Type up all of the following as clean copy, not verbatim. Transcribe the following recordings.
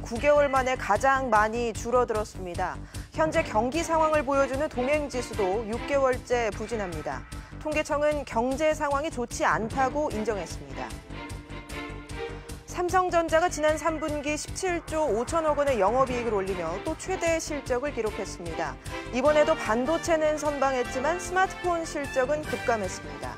9개월 만에 가장 많이 줄어들었습니다. 현재 경기 상황을 보여주는 동행지수도 6개월째 부진합니다. 통계청은 경제 상황이 좋지 않다고 인정했습니다. 삼성전자가 지난 3분기 17조 5천억 원의 영업이익을 올리며 또 최대 실적을 기록했습니다. 이번에도 반도체는 선방했지만 스마트폰 실적은 급감했습니다.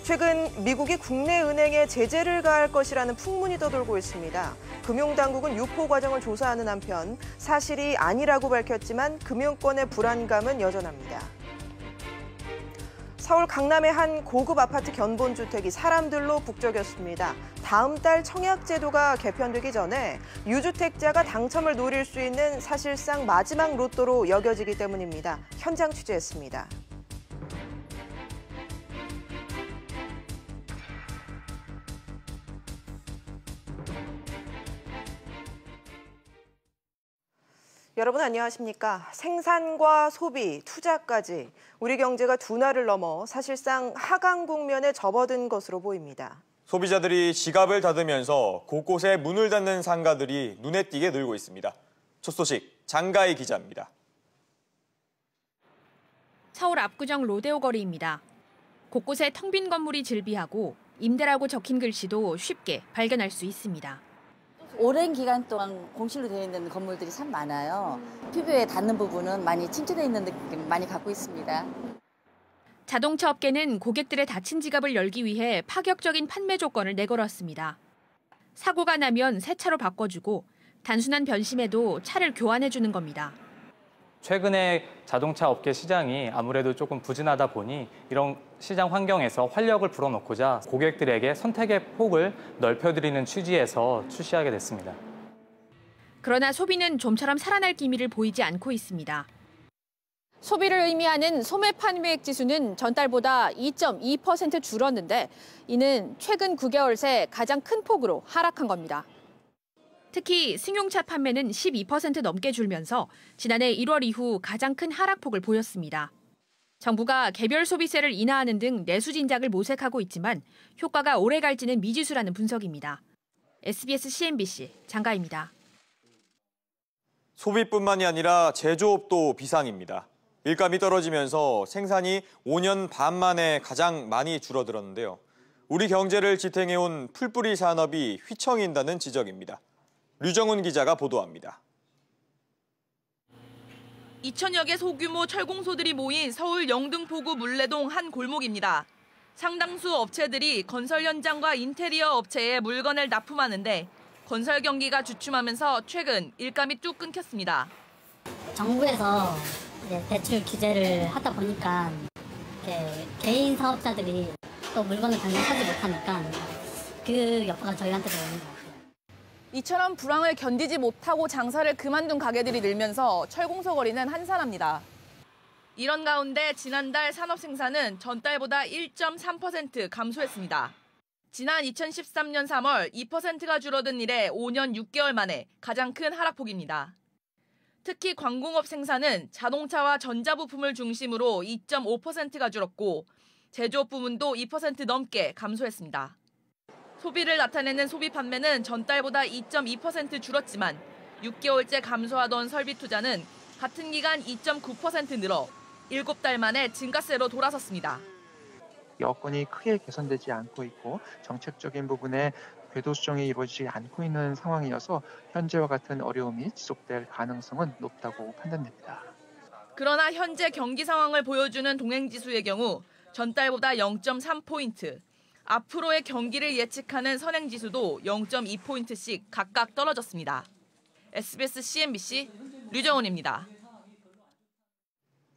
최근 미국이 국내 은행에 제재를 가할 것이라는 풍문이 떠돌고 있습니다. 금융당국은 유포 과정을 조사하는 한편 사실이 아니라고 밝혔지만 금융권의 불안감은 여전합니다. 서울 강남의 한 고급 아파트 견본주택이 사람들로 북적였습니다. 다음 달 청약제도가 개편되기 전에 유주택자가 당첨을 노릴 수 있는 사실상 마지막 로또로 여겨지기 때문입니다. 현장 취재했습니다. 여러분 안녕하십니까? 생산과 소비, 투자까지 우리 경제가 둔화를 넘어 사실상 하강 국면에 접어든 것으로 보입니다. 소비자들이 지갑을 닫으면서 곳곳에 문을 닫는 상가들이 눈에 띄게 늘고 있습니다. 첫 소식, 장가희 기자입니다. 서울 압구정 로데오 거리입니다. 곳곳에 텅 빈 건물이 즐비하고 임대라고 적힌 글씨도 쉽게 발견할 수 있습니다. 오랜 기간 동안 공실로 되어 있는 건물들이 참 많아요. 피부에 닿는 부분은 많이 침투되어 있는 느낌 많이 갖고 있습니다. 자동차 업계는 고객들의 닫힌 지갑을 열기 위해 파격적인 판매 조건을 내걸었습니다. 사고가 나면 새 차로 바꿔주고 단순한 변심에도 차를 교환해주는 겁니다. 최근에 자동차 업계 시장이 아무래도 조금 부진하다 보니 이런 시장 환경에서 활력을 불어넣고자 고객들에게 선택의 폭을 넓혀드리는 취지에서 출시하게 됐습니다. 그러나 소비는 좀처럼 살아날 기미를 보이지 않고 있습니다. 소비를 의미하는 소매 판매액 지수는 전달보다 2.2% 줄었는데 이는 최근 9개월 새 가장 큰 폭으로 하락한 겁니다. 특히 승용차 판매는 12% 넘게 줄면서 지난해 1월 이후 가장 큰 하락폭을 보였습니다. 정부가 개별 소비세를 인하하는 등 내수 진작을 모색하고 있지만 효과가 오래 갈지는 미지수라는 분석입니다. SBS CNBC 장가희입니다. 소비뿐만이 아니라 제조업도 비상입니다. 일감이 떨어지면서 생산이 5년 반 만에 가장 많이 줄어들었는데요. 우리 경제를 지탱해온 풀뿌리 산업이 휘청인다는 지적입니다. 류정훈 기자가 보도합니다. 2천여 개 소규모 철공소들이 모인 서울 영등포구 물레동 한 골목입니다. 상당수 업체들이 건설 현장과 인테리어 업체에 물건을 납품하는데 건설 경기가 주춤하면서 최근 일감이 뚝 끊겼습니다. 정부에서 대출 규제를 하다 보니까 개인 사업자들이 또 물건을 당장 사지 못하니까 그 여파가 저희한테도 오는 것 같아요. 이처럼 불황을 견디지 못하고 장사를 그만둔 가게들이 늘면서 철공소 거리는 한산합니다. 이런 가운데 지난달 산업 생산은 전달보다 1.3% 감소했습니다. 지난 2013년 3월 2%가 줄어든 이래 5년 6개월 만에 가장 큰 하락폭입니다. 특히 광공업 생산은 자동차와 전자부품을 중심으로 2.5%가 줄었고 제조업 부문도 2% 넘게 감소했습니다. 소비를 나타내는 소비 판매는 전달보다 2.2% 줄었지만 6개월째 감소하던 설비 투자는 같은 기간 2.9% 늘어 7달 만에 증가세로 돌아섰습니다. 여건이 크게 개선되지 않고 있고 정책적인 부분에 궤도 수정이 이루어지지 않고 있는 상황이어서 현재와 같은 어려움이 지속될 가능성은 높다고 판단됩니다. 그러나 현재 경기 상황을 보여주는 동행지수의 경우 전달보다 0.3포인트, 앞으로의 경기를 예측하는 선행지수도 0.2포인트씩 각각 떨어졌습니다. SBS CNBC 류정훈입니다.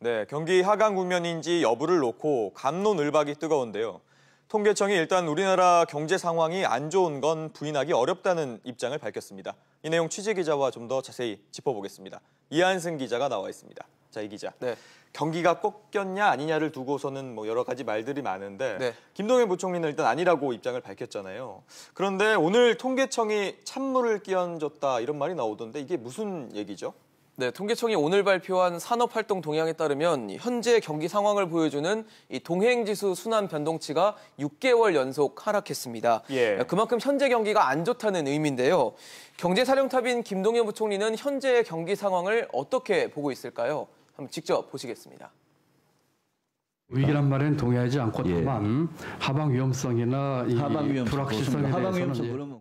네, 경기 하강 국면인지 여부를 놓고 갑론을박이 뜨거운데요. 통계청이 일단 우리나라 경제 상황이 안 좋은 건 부인하기 어렵다는 입장을 밝혔습니다. 이 내용 취재기자와 좀 더 자세히 짚어보겠습니다. 이한승 기자가 나와 있습니다. 자, 이 기자. 네. 경기가 꺾였냐 아니냐를 두고서는 뭐 여러 가지 말들이 많은데 네. 김동연 부총리는 일단 아니라고 입장을 밝혔잖아요. 그런데 오늘 통계청이 찬물을 끼얹었다 이런 말이 나오던데 이게 무슨 얘기죠? 네, 통계청이 오늘 발표한 산업활동 동향에 따르면 현재 경기 상황을 보여주는 이 동행지수 순환 변동치가 6개월 연속 하락했습니다. 그만큼 현재 경기가 안 좋다는 의미인데요. 경제사령탑인 김동연 부총리는 현재의 경기 상황을 어떻게 보고 있을까요? 한번 직접 보시겠습니다. 위기란 말에는 동의하지 않고 다만 하방 위험성이나 불확실성에 대해서는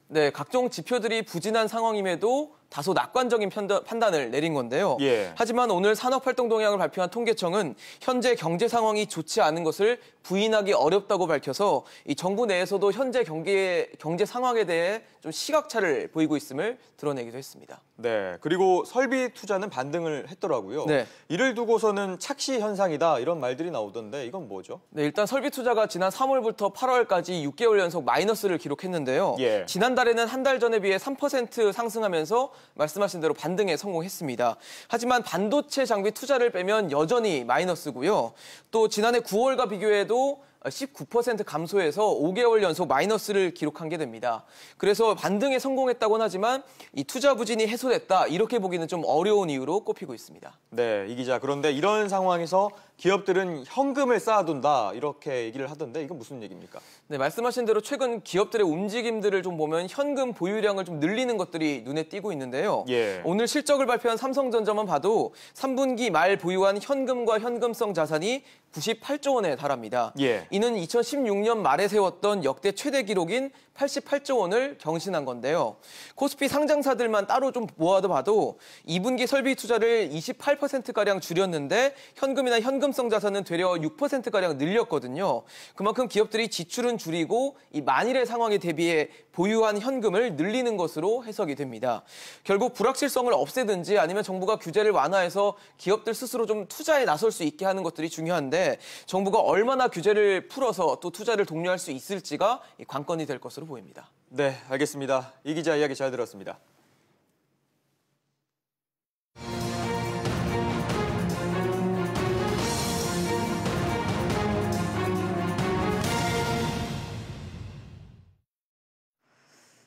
네, 각종 지표들이 부진한 상황임에도 다소 낙관적인 판단을 내린 건데요. 하지만 오늘 산업활동 동향을 발표한 통계청은 현재 경제 상황이 좋지 않은 것을 부인하기 어렵다고 밝혀서 이 정부 내에서도 현재 경제 상황에 대해 좀 시각차를 보이고 있음을 드러내기도 했습니다. 네, 그리고 설비 투자는 반등을 했더라고요. 네. 이를 두고서는 착시 현상이다 이런 말들이 나오던데 이건 뭐죠? 네, 일단 설비 투자가 지난 3월부터 8월까지 6개월 연속 마이너스를 기록했는데요. 지난달에는 한 달 전에 비해 3% 상승하면서 말씀하신 대로 반등에 성공했습니다. 하지만 반도체 장비 투자를 빼면 여전히 마이너스고요. 또 지난해 9월과 비교해도 19% 감소해서 5개월 연속 마이너스를 기록한 게 됩니다. 그래서 반등에 성공했다고는 하지만 이 투자 부진이 해소됐다 이렇게 보기는 좀 어려운 이유로 꼽히고 있습니다. 네, 이 기자. 그런데 이런 상황에서 기업들은 현금을 쌓아둔다 이렇게 얘기를 하던데 이건 무슨 얘기입니까? 네, 말씀하신 대로 최근 기업들의 움직임들을 좀 보면 현금 보유량을 좀 늘리는 것들이 눈에 띄고 있는데요. 오늘 실적을 발표한 삼성전자만 봐도 3분기 말 보유한 현금과 현금성 자산이 98조 원에 달합니다. 이는 2016년 말에 세웠던 역대 최대 기록인 88조 원을 경신한 건데요. 코스피 상장사들만 따로 좀 모아도 봐도 2분기 설비 투자를 28%가량 줄였는데 현금이나 현금성 자산은 되려 6%가량 늘렸거든요. 그만큼 기업들이 지출은 줄이고 이 만일의 상황에 대비해 보유한 현금을 늘리는 것으로 해석이 됩니다. 결국 불확실성을 없애든지 아니면 정부가 규제를 완화해서 기업들 스스로 좀 투자에 나설 수 있게 하는 것들이 중요한데 정부가 얼마나 규제를 풀어서 또 투자를 독려할 수 있을지가 관건이 될 것으로 보입니다. 네, 알겠습니다. 이 기자 이야기 잘 들었습니다.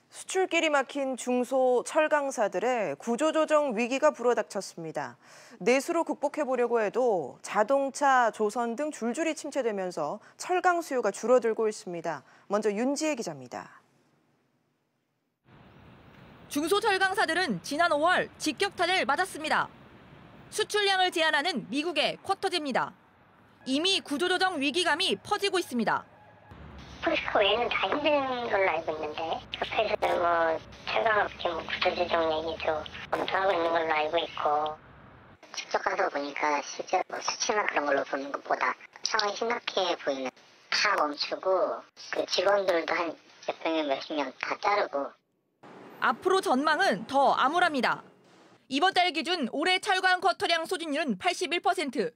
수출길이 막힌 중소 철강사들의 구조조정 위기가 불어닥쳤습니다. 내수로 극복해보려고 해도 자동차, 조선 등 줄줄이 침체되면서 철강 수요가 줄어들고 있습니다. 먼저 윤지혜 기자입니다. 중소철강사들은 지난 5월 직격탄을 맞았습니다. 수출량을 제한하는 미국의 쿼터제입니다. 이미 구조조정 위기감이 퍼지고 있습니다. 포스코 외에는 다 힘든 걸로 알고 있는데 협회에서도 철강업체 구조조정 얘기도 검토하고 있는 걸로 알고 있고 직접 가서 보니까 실제 수치나 그런 걸로 보는 것보다 상황이 심각해 보이는 다 멈추고 그 직원들도 한 몇십 명 다 자르고 앞으로 전망은 더 암울합니다. 이번 달 기준 올해 철강 쿼터량 소진율은 81%.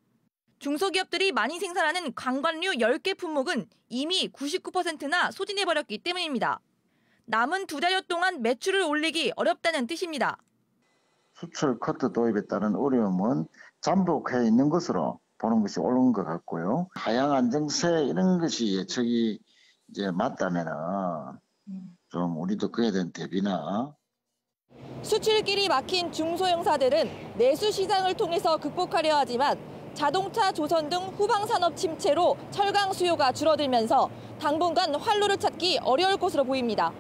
중소기업들이 많이 생산하는 관관류 10개 품목은 이미 99%나 소진해버렸기 때문입니다. 남은 2달여 동안 매출을 올리기 어렵다는 뜻입니다. 수출 커트 도입에 따른 어려움은 잠복해 있는 것으로 보는 것이 옳은 것 같고요. 하향 안정세 이런 것이 예측이 이제 맞다면은 좀 우리도 그에 대한 대비나 수출길이 막힌 중소형사들은 내수 시장을 통해서 극복하려 하지만 자동차, 조선 등 후방산업 침체로 철강 수요가 줄어들면서 당분간 활로를 찾기 어려울 것으로 보입니다.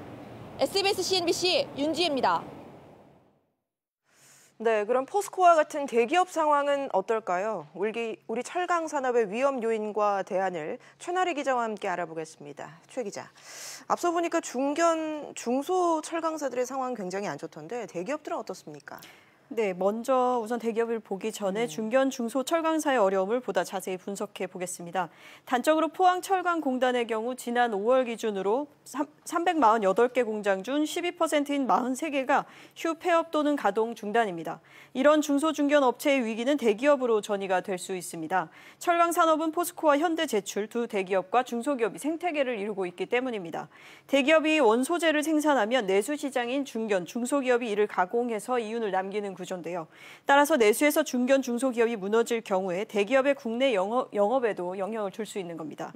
SBS CNBC 윤지혜입니다. 네, 그럼 포스코와 같은 대기업 상황은 어떨까요? 우리 철강 산업의 위험 요인과 대안을 최나리 기자와 함께 알아보겠습니다. 최 기자, 앞서 보니까 중소 철강사들의 상황 굉장히 안 좋던데 대기업들은 어떻습니까? 네, 먼저 우선 대기업을 보기 전에 중견, 중소 철강사의 어려움을 보다 자세히 분석해 보겠습니다. 단적으로 포항철강공단의 경우 지난 5월 기준으로 348개 공장 중 12%인 43개가 휴 폐업 또는 가동 중단입니다. 이런 중소 중견 업체의 위기는 대기업으로 전이가 될 수 있습니다. 철강산업은 포스코와 현대제출 두 대기업과 중소기업이 생태계를 이루고 있기 때문입니다. 대기업이 원소재를 생산하면 내수 시장인 중견, 중소기업이 이를 가공해서 이윤을 남기는 구조인데요. 따라서 내수에서 중견, 중소기업이 무너질 경우에 대기업의 국내 영업에도 영향을 줄 수 있는 겁니다.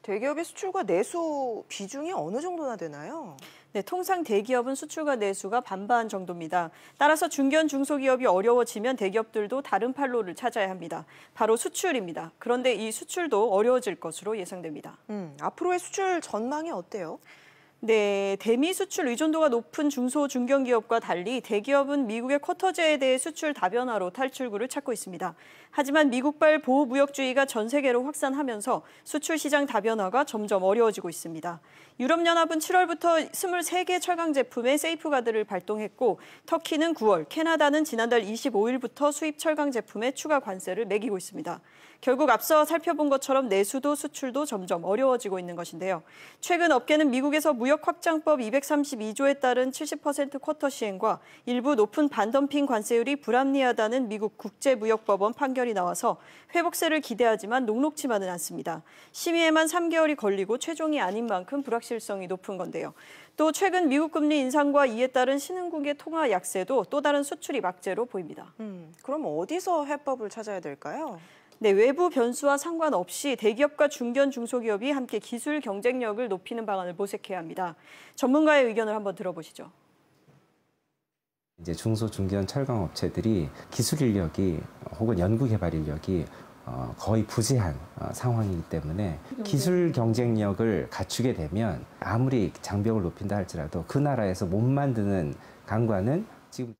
대기업의 수출과 내수 비중이 어느 정도나 되나요? 네, 통상 대기업은 수출과 내수가 반반 정도입니다. 따라서 중견 중소기업이 어려워지면 대기업들도 다른 판로를 찾아야 합니다. 바로 수출입니다. 그런데 이 수출도 어려워질 것으로 예상됩니다. 앞으로의 수출 전망이 어때요? 네, 대미 수출 의존도가 높은 중소, 중견기업과 달리 대기업은 미국의 쿼터제에 대해 수출 다변화로 탈출구를 찾고 있습니다. 하지만 미국발 보호무역주의가 전 세계로 확산하면서 수출 시장 다변화가 점점 어려워지고 있습니다. 유럽연합은 7월부터 23개 철강 제품의 세이프가드를 발동했고 터키는 9월, 캐나다는 지난달 25일부터 수입 철강 제품에 추가 관세를 매기고 있습니다. 결국 앞서 살펴본 것처럼 내수도 수출도 점점 어려워지고 있는 것인데요. 최근 업계는 미국에서 무역확장법 232조에 따른 70% 쿼터 시행과 일부 높은 반덤핑 관세율이 불합리하다는 미국 국제무역법원 판결이 나와서 회복세를 기대하지만 녹록지만은 않습니다. 심의에만 3개월이 걸리고 최종이 아닌 만큼 불확실성이 높은 건데요. 또 최근 미국 금리 인상과 이에 따른 신흥국의 통화 약세도 또 다른 수출이 막제로 보입니다. 그럼 어디서 해법을 찾아야 될까요? 네, 외부 변수와 상관없이 대기업과 중견 중소기업이 함께 기술 경쟁력을 높이는 방안을 모색해야 합니다. 전문가의 의견을 한번 들어보시죠. 이제 중소 중견 철강 업체들이 기술 인력이 혹은 연구 개발 인력이 거의 부재한 상황이기 때문에 기술 경쟁력을 갖추게 되면 아무리 장벽을 높인다 할지라도 그 나라에서 못 만드는 강과는 지금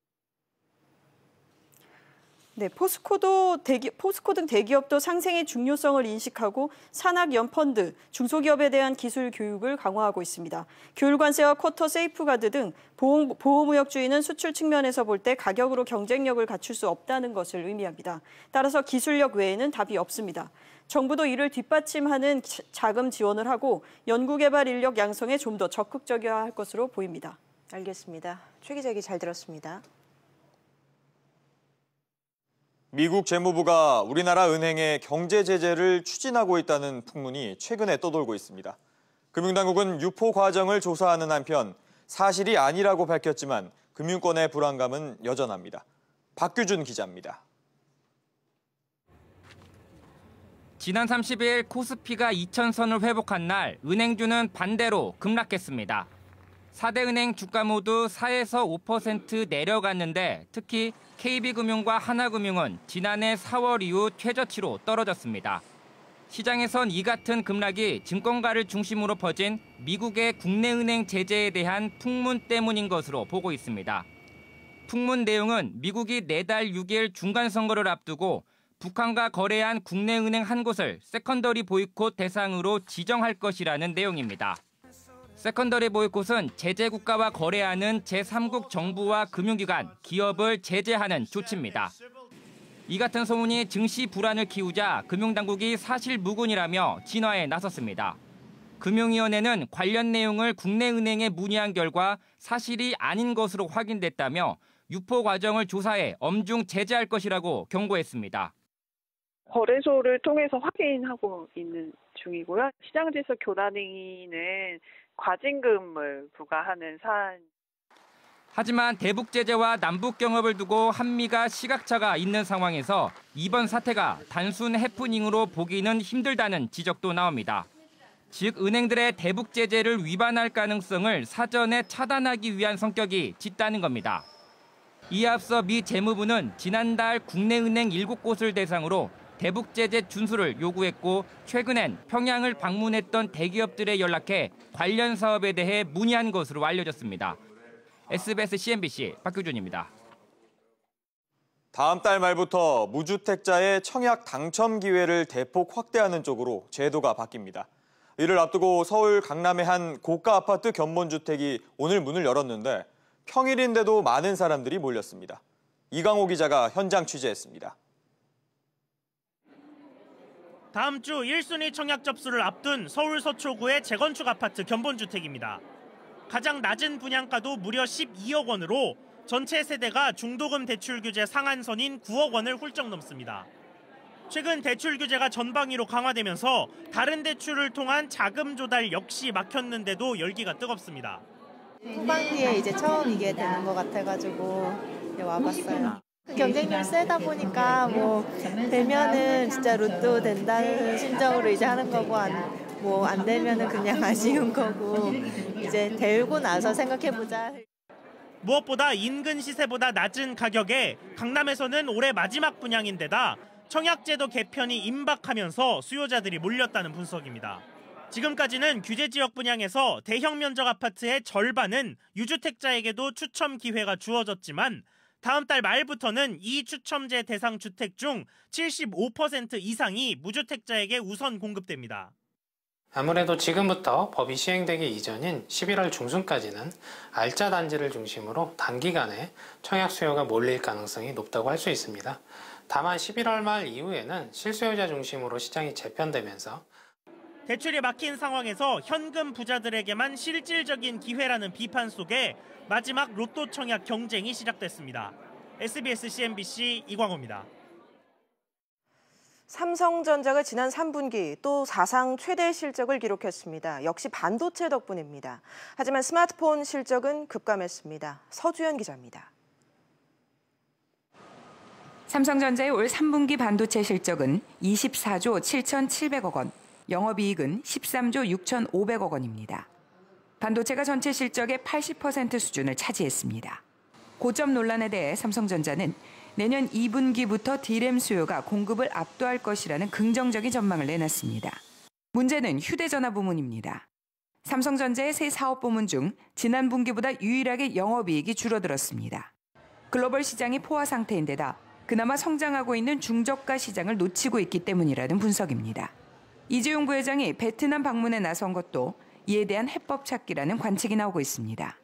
네, 포스코 등 대기업도 상생의 중요성을 인식하고 산학연펀드, 중소기업에 대한 기술 교육을 강화하고 있습니다. 교율관세와 쿼터 세이프가드 등 보호무역주의는 수출 측면에서 볼 때 가격으로 경쟁력을 갖출 수 없다는 것을 의미합니다. 따라서 기술력 외에는 답이 없습니다. 정부도 이를 뒷받침하는 자금 지원을 하고 연구개발 인력 양성에 좀 더 적극적이어야 할 것으로 보입니다. 알겠습니다. 최 기자 얘기 잘 들었습니다. 미국 재무부가 우리나라 은행에 경제 제재를 추진하고 있다는 풍문이 최근에 떠돌고 있습니다. 금융당국은 유포 과정을 조사하는 한편 사실이 아니라고 밝혔지만 금융권의 불안감은 여전합니다. 박규준 기자입니다. 지난 30일 코스피가 2,000선을 회복한 날 은행주는 반대로 급락했습니다. 4대 은행 주가 모두 4에서 5% 내려갔는데 특히 KB금융과 하나금융은 지난해 4월 이후 최저치로 떨어졌습니다. 시장에선 이 같은 급락이 증권가를 중심으로 퍼진 미국의 국내은행 제재에 대한 풍문 때문인 것으로 보고 있습니다. 풍문 내용은 미국이 내달 6일 중간선거를 앞두고 북한과 거래한 국내은행 한 곳을 세컨더리 보이콧 대상으로 지정할 것이라는 내용입니다. 세컨더리 보이콧은 제재 국가와 거래하는 제3국 정부와 금융기관, 기업을 제재하는 조치입니다. 이 같은 소문이 증시 불안을 키우자 금융당국이 사실무근이라며 진화에 나섰습니다. 금융위원회는 관련 내용을 국내은행에 문의한 결과 사실이 아닌 것으로 확인됐다며 유포 과정을 조사해 엄중 제재할 것이라고 경고했습니다. 거래소를 통해서 확인하고 있는 중이고요. 시장질서 교란행위는 과징금을 부과하는 사안. 하지만 대북 제재와 남북 경협을 두고 한미가 시각차가 있는 상황에서 이번 사태가 단순 해프닝으로 보기는 힘들다는 지적도 나옵니다. 즉 은행들의 대북 제재를 위반할 가능성을 사전에 차단하기 위한 성격이 짙다는 겁니다. 이에 앞서 미 재무부는 지난달 국내은행 7곳을 대상으로 대북 제재 준수를 요구했고 최근엔 평양을 방문했던 대기업들에 연락해 관련 사업에 대해 문의한 것으로 알려졌습니다. SBS CNBC 박규준입니다. 다음 달 말부터 무주택자의 청약 당첨 기회를 대폭 확대하는 쪽으로 제도가 바뀝니다. 이를 앞두고 서울 강남의 한 고가 아파트 견본주택이 오늘 문을 열었는데 평일인데도 많은 사람들이 몰렸습니다. 이강호 기자가 현장 취재했습니다. 다음 주 1순위 청약 접수를 앞둔 서울 서초구의 재건축 아파트 견본주택입니다. 가장 낮은 분양가도 무려 12억 원으로 전체 세대가 중도금 대출 규제 상한선인 9억 원을 훌쩍 넘습니다. 최근 대출 규제가 전방위로 강화되면서 다른 대출을 통한 자금 조달 역시 막혔는데도 열기가 뜨겁습니다. 후반기에 이제 처음 이게 되는 것 같아가지고 와봤어요. 경쟁률 세다 보니까 뭐 되면은 진짜 로또 된다는 심정으로 이제 하는 거고 뭐 안 되면은 그냥 아쉬운 거고 이제 되고 나서 생각해보자. 무엇보다 인근 시세보다 낮은 가격에 강남에서는 올해 마지막 분양인데다 청약제도 개편이 임박하면서 수요자들이 몰렸다는 분석입니다. 지금까지는 규제지역 분양에서 대형 면적 아파트의 절반은 유주택자에게도 추첨 기회가 주어졌지만 다음 달 말부터는 이 추첨제 대상 주택 중 75% 이상이 무주택자에게 우선 공급됩니다. 아무래도 지금부터 법이 시행되기 이전인 11월 중순까지는 알짜 단지를 중심으로 단기간에 청약 수요가 몰릴 가능성이 높다고 할 수 있습니다. 다만 11월 말 이후에는 실수요자 중심으로 시장이 재편되면서 대출이 막힌 상황에서 현금 부자들에게만 실질적인 기회라는 비판 속에 마지막 로또 청약 경쟁이 시작됐습니다. SBS CNBC 이광호입니다. 삼성전자가 지난 3분기 또 사상 최대 실적을 기록했습니다. 역시 반도체 덕분입니다. 하지만 스마트폰 실적은 급감했습니다. 서주연 기자입니다. 삼성전자의 올 3분기 반도체 실적은 24조 7,700억 원, 영업이익은 13조 6,500억 원입니다. 반도체가 전체 실적의 80% 수준을 차지했습니다. 고점 논란에 대해 삼성전자는 내년 2분기부터 D램 수요가 공급을 압도할 것이라는 긍정적인 전망을 내놨습니다. 문제는 휴대전화 부문입니다. 삼성전자의 세 사업 부문 중 지난 분기보다 유일하게 영업이익이 줄어들었습니다. 글로벌 시장이 포화 상태인데다 그나마 성장하고 있는 중저가 시장을 놓치고 있기 때문이라는 분석입니다. 이재용 부회장이 베트남 방문에 나선 것도 이에 대한 해법 찾기라는 관측이 나오고 있습니다.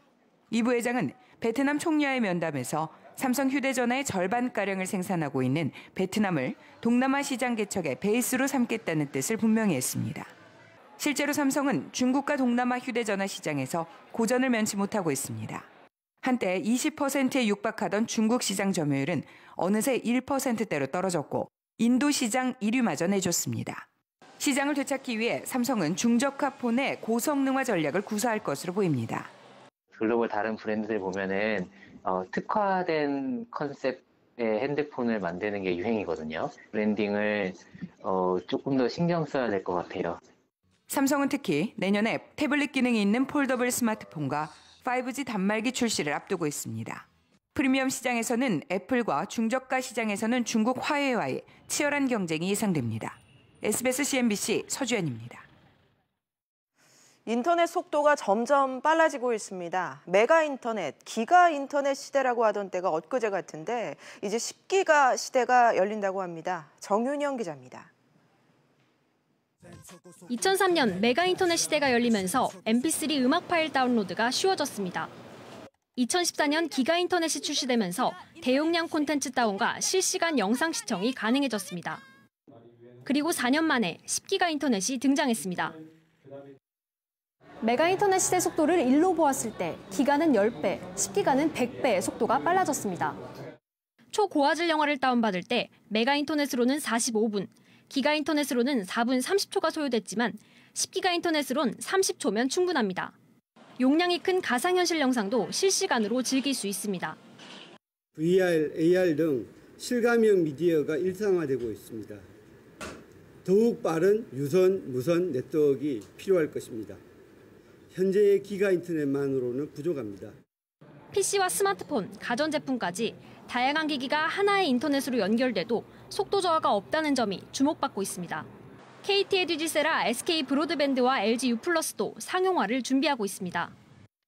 이 부회장은 베트남 총리와의 면담에서 삼성 휴대전화의 절반가량을 생산하고 있는 베트남을 동남아 시장 개척의 베이스로 삼겠다는 뜻을 분명히 했습니다. 실제로 삼성은 중국과 동남아 휴대전화 시장에서 고전을 면치 못하고 있습니다. 한때 20%에 육박하던 중국 시장 점유율은 어느새 1%대로 떨어졌고 인도 시장 1위마저 내줬습니다. 시장을 되찾기 위해 삼성은 중저가 폰의 고성능화 전략을 구사할 것으로 보입니다. 글로벌 다른 브랜드들 보면은 특화된 컨셉의 핸드폰을 만드는 게 유행이거든요. 브랜딩을 조금 더 신경 써야 될 것 같아요. 삼성은 특히 내년에 태블릿 기능이 있는 폴더블 스마트폰과 5G 단말기 출시를 앞두고 있습니다. 프리미엄 시장에서는 애플과 중저가 시장에서는 중국 화웨이와의 치열한 경쟁이 예상됩니다. SBS CNBC 서주연입니다. 인터넷 속도가 점점 빨라지고 있습니다. 메가 인터넷, 기가 인터넷 시대라고 하던 때가 엊그제 같은데 이제 10기가 시대가 열린다고 합니다. 정윤영 기자입니다. 2003년 메가 인터넷 시대가 열리면서 MP3 음악 파일 다운로드가 쉬워졌습니다. 2014년 기가 인터넷이 출시되면서 대용량 콘텐츠 다운과 실시간 영상 시청이 가능해졌습니다. 그리고 4년 만에 10기가 인터넷이 등장했습니다. 메가 인터넷 시대 속도를 1로 보았을 때 기가는 10배, 10기가는 100배의 속도가 빨라졌습니다. 초고화질 영화를 다운받을 때 메가 인터넷으로는 45분, 기가 인터넷으로는 4분 30초가 소요됐지만 10기가 인터넷으론 30초면 충분합니다. 용량이 큰 가상현실 영상도 실시간으로 즐길 수 있습니다. VR, AR 등 실감형 미디어가 일상화되고 있습니다. 더욱 빠른 유선, 무선 네트워크가 필요할 것입니다. 현재의 기가 인터넷만으로는 부족합니다. PC와 스마트폰, 가전제품까지 다양한 기기가 하나의 인터넷으로 연결돼도 속도 저하가 없다는 점이 주목받고 있습니다. KT 에듀지세라 SK 브로드밴드와 LG U+도 상용화를 준비하고 있습니다.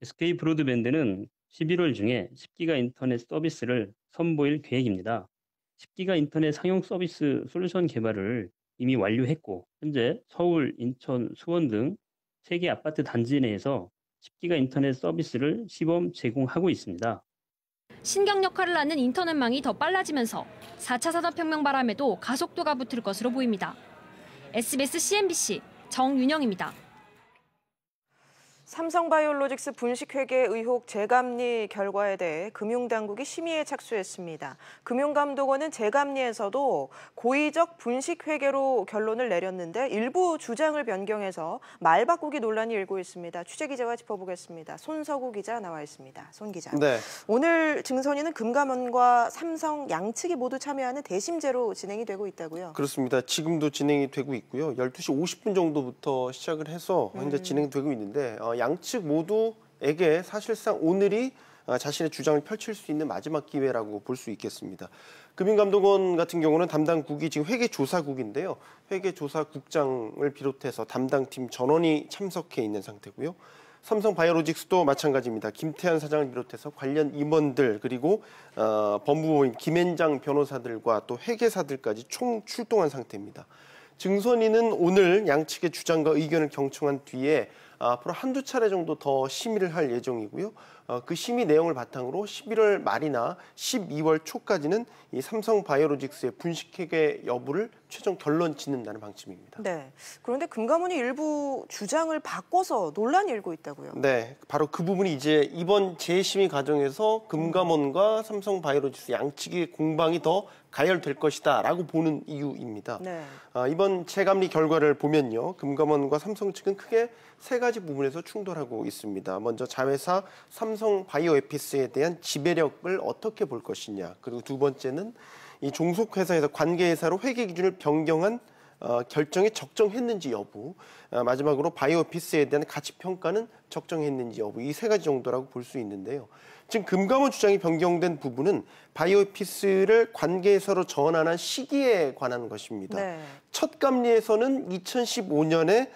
SK 브로드밴드는 11월 중에 10기가 인터넷 서비스를 선보일 계획입니다. 10기가 인터넷 상용 서비스 솔루션 개발을 이미 완료했고 현재 서울, 인천, 수원 등 3개 아파트 단지 내에서 10기가 인터넷 서비스를 시범 제공하고 있습니다. 신경 역할을 하는 인터넷망이 더 빨라지면서 4차 산업혁명 바람에도 가속도가 붙을 것으로 보입니다. SBS CNBC 정윤영입니다. 삼성바이오로직스 분식회계 의혹 재감리 결과에 대해 금융당국이 심의에 착수했습니다. 금융감독원은 재감리에서도 고의적 분식회계로 결론을 내렸는데 일부 주장을 변경해서 말 바꾸기 논란이 일고 있습니다. 취재기자와 짚어보겠습니다. 손서구 기자 나와 있습니다. 손 기자. 네. 오늘 증선위는 금감원과 삼성 양측이 모두 참여하는 대심제로 진행이 되고 있다고요? 그렇습니다. 지금도 진행이 되고 있고요. 12시 50분 정도부터 시작을 해서 현재 진행되고 있는데 양측 모두에게 사실상 오늘이 자신의 주장을 펼칠 수 있는 마지막 기회라고 볼 수 있겠습니다. 금융감독원 같은 경우는 담당국이 지금 회계조사국인데요. 회계조사국장을 비롯해서 담당팀 전원이 참석해 있는 상태고요. 삼성바이오로직스도 마찬가지입니다. 김태한 사장을 비롯해서 관련 임원들 그리고 법무부인 김앤장 변호사들과 또 회계사들까지 총 출동한 상태입니다. 증선위는 오늘 양측의 주장과 의견을 경청한 뒤에 앞으로 한두 차례 정도 더 심의를 할 예정이고요. 그 심의 내용을 바탕으로 11월 말이나 12월 초까지는 이 삼성바이오로직스의 분식회계 여부를 최종 결론 짓는다는 방침입니다. 네. 그런데 금감원이 일부 주장을 바꿔서 논란이 일고 있다고요? 네. 바로 그 부분이 이제 이번 재심의 과정에서 금감원과 삼성바이오로직스 양측의 공방이 더 가열될 것이다라고 보는 이유입니다. 네. 이번 재감리 결과를 보면요. 금감원과 삼성 측은 크게 세 가지 부분에서 충돌하고 있습니다. 먼저 자회사 삼성바이오에피스에 대한 지배력을 어떻게 볼 것이냐. 그리고 두 번째는 이 종속회사에서 관계회사로 회계 기준을 변경한 결정에 적정했는지 여부, 마지막으로 바이오에피스에 대한 가치평가는 적정했는지 여부, 이 세 가지 정도라고 볼 수 있는데요. 지금 금감원 주장이 변경된 부분은 바이오에피스를 관계회사로 전환한 시기에 관한 것입니다. 네. 첫 감리에서는 2015년에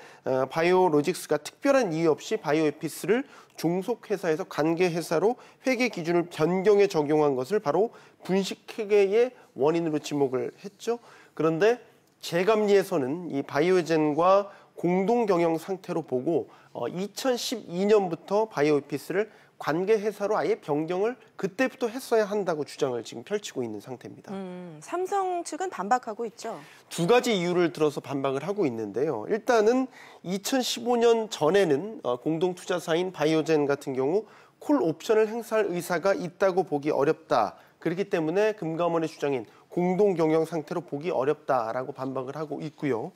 바이오로직스가 특별한 이유 없이 바이오에피스를 종속회사에서 관계회사로 회계 기준을 변경해 적용한 것을 바로 분식회계의 원인으로 지목을 했죠. 그런데 재감리에서는 이 바이오젠과 공동 경영 상태로 보고 2012년부터 바이오에피스를 관계회사로 아예 변경을 그때부터 했어야 한다고 주장을 지금 펼치고 있는 상태입니다. 삼성 측은 반박하고 있죠. 두 가지 이유를 들어서 반박을 하고 있는데요. 일단은 2015년 전에는 공동투자사인 바이오젠 같은 경우 콜 옵션을 행사할 의사가 있다고 보기 어렵다. 그렇기 때문에 금감원의 주장인 공동 경영 상태로 보기 어렵다라고 반박을 하고 있고요.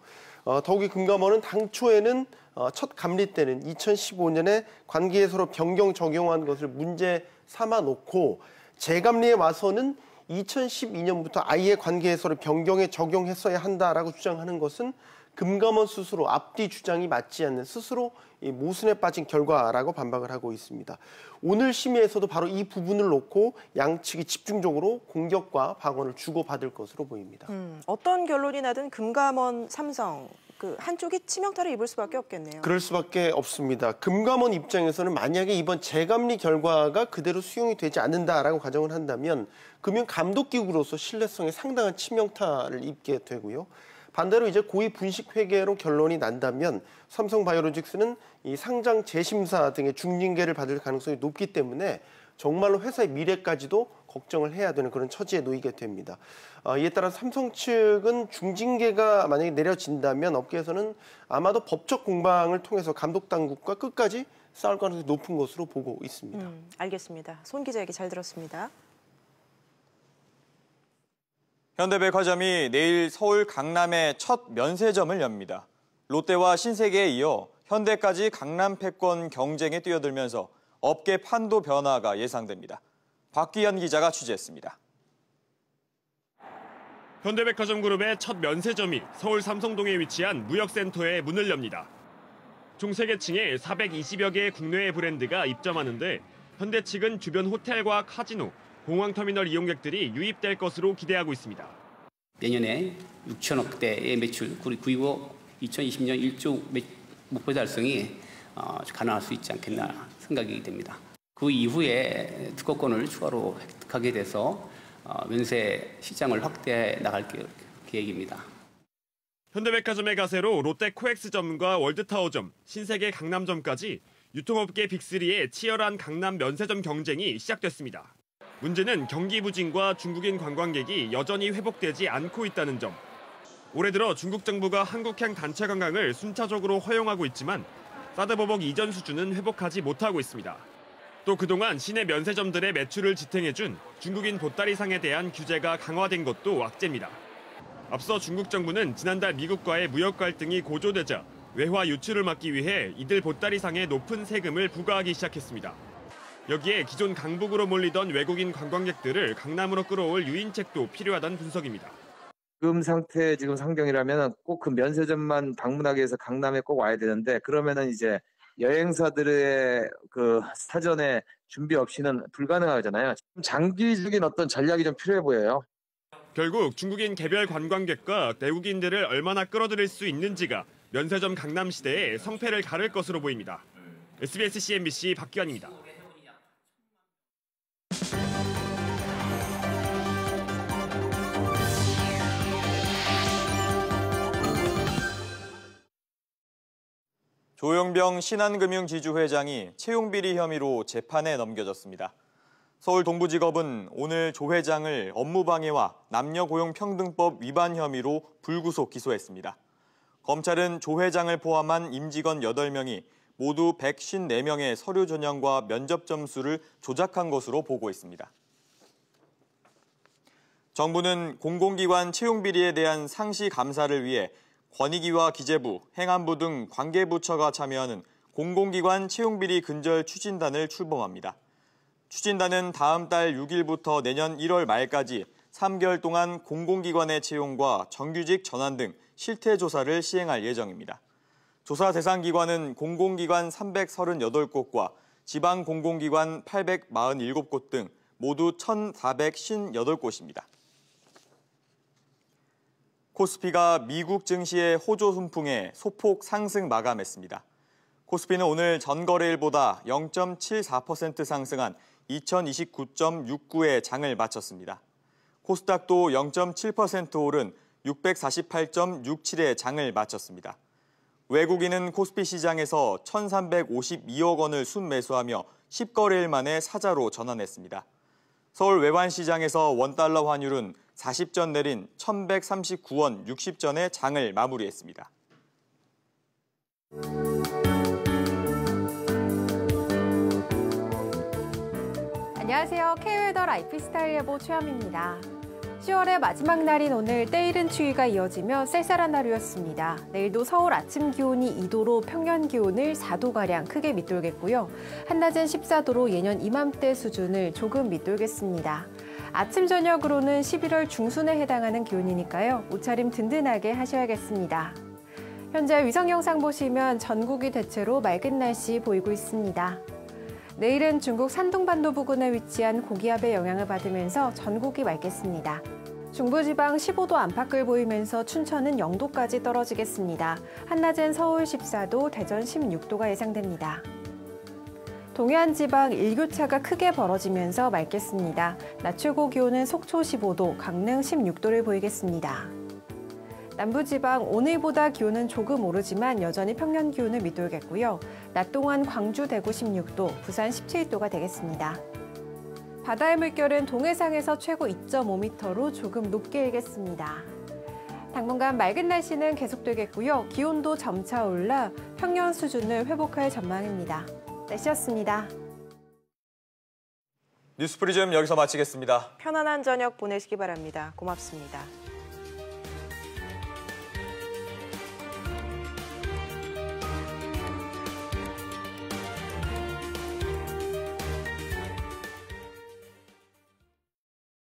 더욱이 금감원은 당초에는 첫 감리 때는 2015년에 관계회사로 변경 적용한 것을 문제 삼아 놓고 재감리에 와서는 2012년부터 아예 관계회사로 변경해 적용했어야 한다라고 주장하는 것은 금감원 스스로 앞뒤 주장이 맞지 않는 스스로 모순에 빠진 결과라고 반박을 하고 있습니다. 오늘 심의에서도 바로 이 부분을 놓고 양측이 집중적으로 공격과 방어를 주고받을 것으로 보입니다. 어떤 결론이 나든 금감원, 삼성 그 한쪽이 치명타를 입을 수밖에 없겠네요. 그럴 수밖에 없습니다. 금감원 입장에서는 만약에 이번 재감리 결과가 그대로 수용이 되지 않는다라고 가정을 한다면 금융감독기구로서 신뢰성에 상당한 치명타를 입게 되고요. 반대로 이제 고의 분식회계로 결론이 난다면 삼성바이오로직스는 이 상장 재심사 등의 중징계를 받을 가능성이 높기 때문에 정말로 회사의 미래까지도 걱정을 해야 되는 그런 처지에 놓이게 됩니다. 이에 따라 삼성 측은 중징계가 만약에 내려진다면 업계에서는 아마도 법적 공방을 통해서 감독당국과 끝까지 싸울 가능성이 높은 것으로 보고 있습니다. 알겠습니다. 손 기자 얘기 잘 들었습니다. 현대백화점이 내일 서울 강남에 첫 면세점을 엽니다. 롯데와 신세계에 이어 현대까지 강남 패권 경쟁에 뛰어들면서 업계 판도 변화가 예상됩니다. 박기현 기자가 취재했습니다. 현대백화점 그룹의 첫 면세점이 서울 삼성동에 위치한 무역센터에 문을 엽니다. 총 3계층에 420여 개의 국내외 브랜드가 입점하는데 현대 측은 주변 호텔과 카지노, 공항터미널 이용객들이 유입될 것으로 기대하고 있습니다. 내년에 6천억 대의 매출 그리고 2020년 1조 목표 달성이 가능할 수 있지 않겠나 생각이 됩니다. 그 이후에 특허권을 추가로 획득하게 돼서 면세 시장을 확대해 나갈 계획입니다. 현대백화점의 가세로 롯데 코엑스점과 월드타워점, 신세계 강남점까지 유통업계 빅3의 치열한 강남 면세점 경쟁이 시작됐습니다. 문제는 경기 부진과 중국인 관광객이 여전히 회복되지 않고 있다는 점. 올해 들어 중국 정부가 한국행 단체 관광을 순차적으로 허용하고 있지만 사드 보복 이전 수준은 회복하지 못하고 있습니다. 또 그동안 시내 면세점들의 매출을 지탱해준 중국인 보따리상에 대한 규제가 강화된 것도 악재입니다. 앞서 중국 정부는 지난달 미국과의 무역 갈등이 고조되자 외화 유출을 막기 위해 이들 보따리상에 높은 세금을 부과하기 시작했습니다. 여기에 기존 강북으로 몰리던 외국인 관광객들을 강남으로 끌어올 유인책도 필요하다는 분석입니다. 지금 상태 지금 상경이라면 꼭 그 면세점만 방문하기 위해서 강남에 꼭 와야 되는데 그러면은 이제 여행사들의 그 사전에 준비 없이는 불가능하잖아요. 장기적인 어떤 전략이 좀 필요해 보여요. 결국 중국인 개별 관광객과 내국인들을 얼마나 끌어들일 수 있는지가 면세점 강남 시대의 성패를 가를 것으로 보입니다. SBS CNBC 박기환입니다. 조영병 신한금융지주 회장이 채용비리 혐의로 재판에 넘겨졌습니다. 서울 동부지법은 오늘 조 회장을 업무방해와 남녀고용평등법 위반 혐의로 불구속 기소했습니다. 검찰은 조 회장을 포함한 임직원 8명이 모두 154명의 서류 전형과 면접 점수를 조작한 것으로 보고 있습니다. 정부는 공공기관 채용비리에 대한 상시 감사를 위해 권익위와 기재부, 행안부 등 관계부처가 참여하는 공공기관 채용비리 근절 추진단을 출범합니다. 추진단은 다음 달 6일부터 내년 1월 말까지 3개월 동안 공공기관의 채용과 정규직 전환 등 실태조사를 시행할 예정입니다. 조사 대상 기관은 공공기관 338곳과 지방공공기관 847곳 등 모두 1,458곳입니다. 코스피가 미국 증시의 호조 훈풍에 소폭 상승 마감했습니다. 코스피는 오늘 전거래일보다 0.74% 상승한 2029.69에 장을 마쳤습니다. 코스닥도 0.7% 오른 648.67에 장을 마쳤습니다. 외국인은 코스피 시장에서 1,352억 원을 순매수하며 10거래일 만에 사자로 전환했습니다. 서울 외환시장에서 원달러 환율은 40전 내린 1,139원 60전에 장을 마무리했습니다. 안녕하세요. K웨더 라이프스타일 예보 최현미입니다. 10월의 마지막 날인 오늘 때이른 추위가 이어지며 쌀쌀한 하루였습니다. 내일도 서울 아침 기온이 2도로 평년 기온을 4도가량 크게 밑돌겠고요. 한낮은 14도로 예년 이맘때 수준을 조금 밑돌겠습니다. 아침 저녁으로는 11월 중순에 해당하는 기온이니까요. 옷차림 든든하게 하셔야겠습니다. 현재 위성 영상 보시면 전국이 대체로 맑은 날씨 보이고 있습니다. 내일은 중국 산둥반도 부근에 위치한 고기압의 영향을 받으면서 전국이 맑겠습니다. 중부지방 15도 안팎을 보이면서 춘천은 0도까지 떨어지겠습니다. 한낮엔 서울 14도, 대전 16도가 예상됩니다. 동해안 지방 일교차가 크게 벌어지면서 맑겠습니다. 낮 최고 기온은 속초 15도, 강릉 16도를 보이겠습니다. 남부지방 오늘보다 기온은 조금 오르지만 여전히 평년 기온을 밑돌겠고요. 낮 동안 광주, 대구 16도, 부산 17도가 되겠습니다. 바다의 물결은 동해상에서 최고 2.5m로 조금 높게 일겠습니다. 당분간 맑은 날씨는 계속되겠고요. 기온도 점차 올라 평년 수준을 회복할 전망입니다. 날씨였습니다. 뉴스프리즘 여기서 마치겠습니다. 편안한 저녁 보내시기 바랍니다. 고맙습니다.